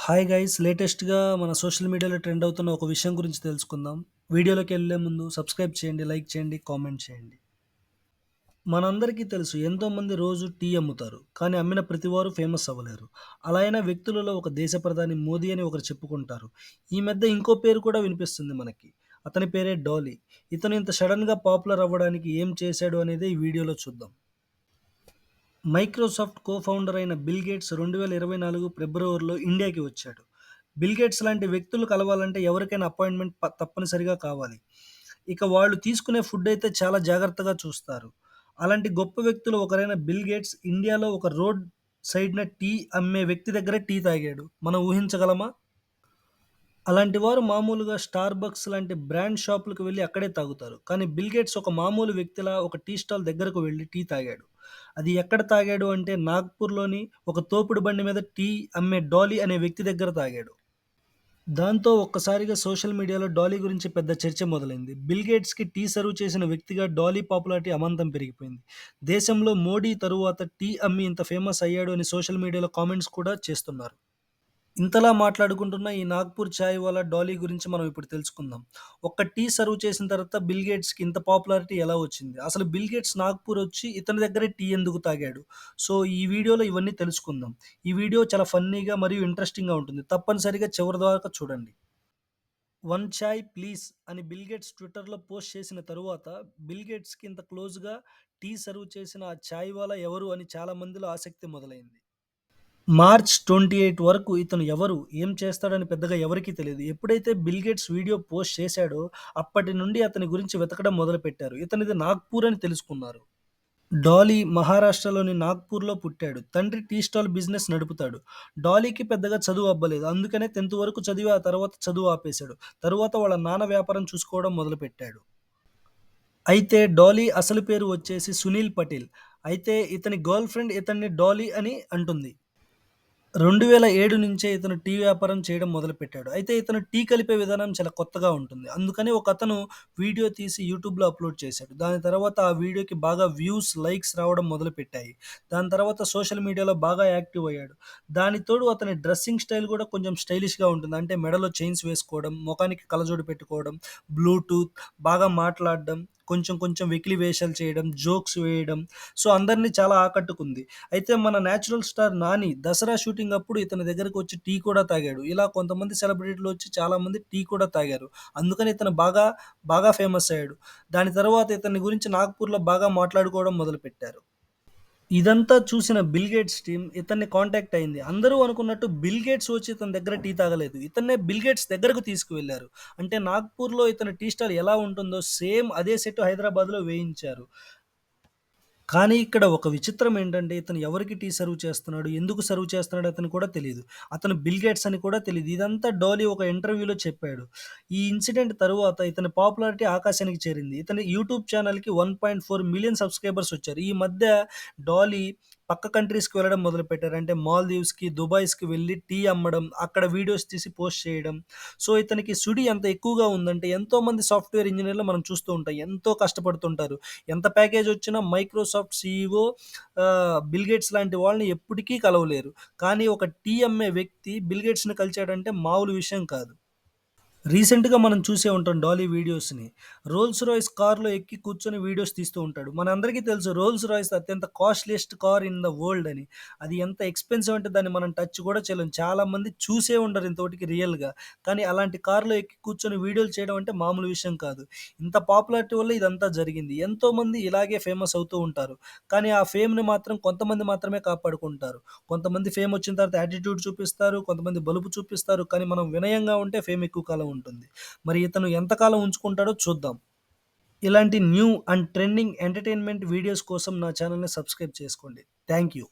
Hi guys లేటెస్ట్‌గా మన social మీడియాలో ట్రెండ్ అవుతున్న ఒక విషయం గురించి తెలుసుకుందాం. వీడియోలోకెళ్ళే ముందు సబ్స్క్రైబ్ చేయండి, లైక్ చేయండి, కామెంట్ చేయండి. మనందరికీ తెలుసు ఎంతోమంది రోజు టీ అమ్ముతారు. కానీ అమ్మిన ప్రతివారు ఫేమస్ అవ్వలేరు. అలా అయిన వ్యక్తులలో ఒక దేశ ప్రధాని మోదీ అని ఒకరు చెప్పుకుంటారు. ఈ మధ్య ఇంకో పేరు కూడా వినిపిస్తుంది మనకి. అతని పేరే డాలీ. ఇతను ఇంత సడెన్‌గా పాపులర్ అవ్వడానికి ఏం చేశాడు అనేది ఈ వీడియోలో చూద్దాం. మైక్రోసాఫ్ట్ కో-ఫౌండర్ అయిన బిల్ గేట్స్ 2024 ఫిబ్రవరిలో ఇండియాకి వచ్చాడు. బిల్ గేట్స్ లాంటి వ్యక్తులు కలవాలంటే ఎవరికైనా అపాయింట్మెంట్ తప్పనిసరిగా కావాలి. ఇక వాళ్ళు తీసుకునే ఫుడ్ అయితే చాలా జాగ్రత్తగా చూస్తారు. అలాంటి గొప్ప వ్యక్తులు ఒకరైన బిల్ గేట్స్ ఇండియాలో ఒక రోడ్ సైడ్‌న టీ అమ్మే వ్యక్తి దగ్గర టీ తాగాడు. మనం ఊహించగలమా? అలాంటి వారు మామూలుగా స్టార్ బక్స్ లాంటి బ్రాండ్ షాపులకు వెళ్లి అక్కడే తాగుతారు. కానీ బిల్ గేట్స్ ఒక మామూలు వ్యక్తిలా ఒక టీ స్టాల్ దగ్గరకు వెళ్లి టీ తాగాడు. అది ఎక్కడ తాగాడు అంటే నాగ్‌పూర్‌లోని ఒక తోపుడు బండి మీద టీ అమ్మే డాలీ అనే వ్యక్తి దగ్గర తాగాడు. దాంతో ఒక్కసారిగా సోషల్ మీడియాలో డాలీ గురించి పెద్ద చర్చ మొదలైంది. బిల్ గేట్స్‌కి టీ సర్వ్ చేసిన వ్యక్తిగా డాలీ పాపులారిటీ అమాంతం పెరిగిపోయింది. దేశంలో మోడీ తరువాత టీ అమ్మి ఇంత ఫేమస్ అయ్యాడు అని సోషల్ మీడియాలో కామెంట్స్ కూడా చేస్తున్నారు. ఇంతలా మాట్లాడుకుంటున్న ఈ నాగ్‌పూర్ చాయ్ వాలా డాలీ గురించి మనం ఇప్పుడు తెలుసుకుందాం. ఒక్క టీ సర్వ్ చేసిన తర్వాత బిల్ గేట్స్‌కి ఇంత పాపులారిటీ ఎలా వచ్చింది? అసలు బిల్ గేట్స్ నాగ్‌పూర్ వచ్చి ఇతని దగ్గరే టీ ఎందుకు తాగాడు? సో, ఈ వీడియోలో ఇవన్నీ తెలుసుకుందాం. ఈ వీడియో చాలా ఫన్నీగా మరియు ఇంట్రెస్టింగ్‌గా ఉంటుంది. తప్పనిసరిగా చివరి దాకా చూడండి. వన్ చాయ్ ప్లీజ్ అని బిల్ గేట్స్ ట్విట్టర్‌లో పోస్ట్ చేసిన తరువాత బిల్ గేట్స్‌కి ఇంత క్లోజ్‌గా టీ సర్వ్ చేసిన ఆ చాయ్ వాలా ఎవరు అని చాలా మందిలో ఆసక్తి మొదలైంది. మార్చ్ 28 వరకు ఇతను ఎవరు? ఏం చేస్తాడని పెద్దగా ఎవరికీ తెలీదు. ఎప్పుడైతే బిల్ గేట్స్ వీడియో పోస్ట్ చేశాడో, అప్పటి నుండి అతని గురించి వెతకడం మొదలుపెట్టారు. ఇతనిది నాగ్‌పూర్ అని తెలుసుకున్నారు. డాలీ మహారాష్ట్రలోని నాగ్‌పూర్‌లో పుట్టాడు. తండ్రి టీ స్టాల్ బిజినెస్ నడుపుతాడు. డాలీకి పెద్దగా చదువు అబ్బలేదు. అందుకనే 10థ్ వరకు చదివి ఆ తర్వాత చదువు ఆపేశాడు. తరువాత వాళ్ళ నాన్న వ్యాపారం చూసుకోవడం మొదలుపెట్టాడు. అయితే డాలీ అసలు పేరు వచ్చేసి సునీల్ పటేల్. అయితే ఇతని గర్ల్ ఫ్రెండ్ ఇతన్ని డాలీ అని అంటుంది. 2007 నుంచే ఇతను టీ వ్యాపారం చేయడం మొదలుపెట్టాడు. అయితే ఇతను టీ కలిపే విధానం చాలా కొత్తగా ఉంటుంది. అందుకని ఒకతను వీడియో తీసి యూట్యూబ్‌లో అప్‌లోడ్ చేశాడు. దాని తర్వాత ఆ వీడియోకి బాగా వ్యూస్, లైక్స్ రావడం మొదలుపెట్టాయి. దాని తర్వాత సోషల్ మీడియాలో బాగా యాక్టివ్ అయ్యాడు. దానికి తోడు అతని డ్రెస్సింగ్ స్టైల్ కూడా కొంచెం స్టైలిష్‌గా ఉంటుంది. అంటే మెడలో చైన్స్ వేసుకోవడం, మొఖానికి కళ్ళజోడు పెట్టుకోవడం, బ్లూటూత్, బాగా మాట్లాడడం, కొంచెం కొంచెం వెకిలి వేషాలు చేయడం, జోక్స్ వేయడం. సో, అందరిని చాలా ఆకట్టుకుంది. అయితే మన natural star 'Nani' Dasara shooting అప్పుడు ఇతని దగ్గరికి వచ్చి టీ కూడా తాగాడు. ఇలా కొంతమంది సెలబ్రిటీలు వచ్చి చాలామంది టీ కూడా తాగారు. అందుకని ఇతను బాగా, బాగా ఫేమస్ అయ్యాడు. దాని తర్వాత ఇతని గురించి నాగ్‌పూర్‌లో బాగా మాట్లాడుకోవడం మొదలుపెట్టారు. ఇదంతా చూసిన బిల్ గేట్స్ టీమ్ ఇతన్ని కాంటాక్ట్ అయింది. అందరూ అనుకున్నట్టు బిల్ గేట్స్ వచ్చి ఇతని దగ్గర టీ తాగలేదు. ఇతన్నే బిల్ గేట్స్ దగ్గరకు తీసుకువెళ్లారు. అంటే నాగ్‌పూర్‌లో ఇతని టీ స్టాల్ ఎలా ఉంటుందో సేమ్ అదే సెట్ హైదరాబాద్‌లో వేయించారు. కానీ ఇక్కడ ఒక విచిత్రం ఏంటంటే, ఇతను ఎవరికి టీ సర్వ్ చేస్తున్నాడు? ఎందుకు సర్వ్ చేస్తున్నాడు? అతను కూడా తెలీదు. అతను బిల్ గేట్స్ అని కూడా తెలీదు. ఇదంతా డాలీ ఒక ఇంటర్వ్యూలో చెప్పాడు. ఈ ఇన్సిడెంట్ తరువాత ఇతని పాపులారిటీ ఆకాశానికి చేరింది. ఇతని యూట్యూబ్ ఛానెల్‌కి 1.4 మిలియన్ సబ్‌స్క్రైబర్స్ వచ్చారు. ఈ మధ్య డాలీ పక్క కంట్రీస్‌కి వెళ్ళడం మొదలుపెట్టారు. అంటే మాల్దీవ్స్‌కి, దుబాయ్స్‌కి వెళ్లి టీ అమ్మడం, అక్కడ వీడియోస్ తీసి పోస్ట్ చేయడం. సో, ఇతనికి సుడి ఎంత ఎక్కువగా ఉందంటే, ఎంతోమంది సాఫ్ట్‌వేర్ ఇంజినీర్లు మనం చూస్తూ ఉంటాం. ఎంతో కష్టపడుతుంటారు. ఎంత ప్యాకేజ్ వచ్చినా మైక్రోసాఫ్ట్ సీఈఓ బిల్ గేట్స్ లాంటి వాళ్ళని ఎప్పటికీ కలవలేరు. కానీ ఒక టీ అమ్మే వ్యక్తి బిల్ గేట్స్‌ని కలిసాడంటే మామూలు విషయం కాదు. రీసెంట్‌గా మనం చూసే ఉంటాం డాలీ వీడియోస్‌ని. రోల్స్ రాయ్స్ కార్‌లో ఎక్కి కూర్చొని వీడియోస్ తీస్తూ ఉంటాడు. మనందరికీ తెలుసు రోల్స్ రాయ్స్ అత్యంత costliest car in the world అని. అది ఎంత ఎక్స్‌పెన్సివ్ అంటే దాన్ని మనం టచ్ కూడా చేయలేం. చాలామంది చూసే ఉండరు ఇంతవరకు రియల్‌గా. కానీ అలాంటి కార్‌లో ఎక్కి కూర్చొని వీడియోలు చేయడం అంటే మామూలు విషయం కాదు. ఇంత పాపులారిటీ వల్ల ఇదంతా జరిగింది. ఎంతోమంది ఇలాగే ఫేమస్ అవుతూ ఉంటారు. కానీ ఆ ఫేమ్‌ని మాత్రం కొంతమంది మాత్రమే కాపాడుకుంటారు. కొంతమంది ఫేమ్ వచ్చిన తర్వాత యాటిట్యూడ్ చూపిస్తారు. కొంతమంది బలుపు చూపిస్తారు. కానీ మనం వినయంగా ఉంటే ఫేమ్ ఎక్కువ కాలం ఉంటుంది. మరి ఇతను ఎంతకాలం ఉంచుకుంటాడో చూద్దాం. ఇలాంటి new and trending entertainment videos కోసం నా ఛానెల్‌ని సబ్స్క్రైబ్ చేసుకోండి. Thank you.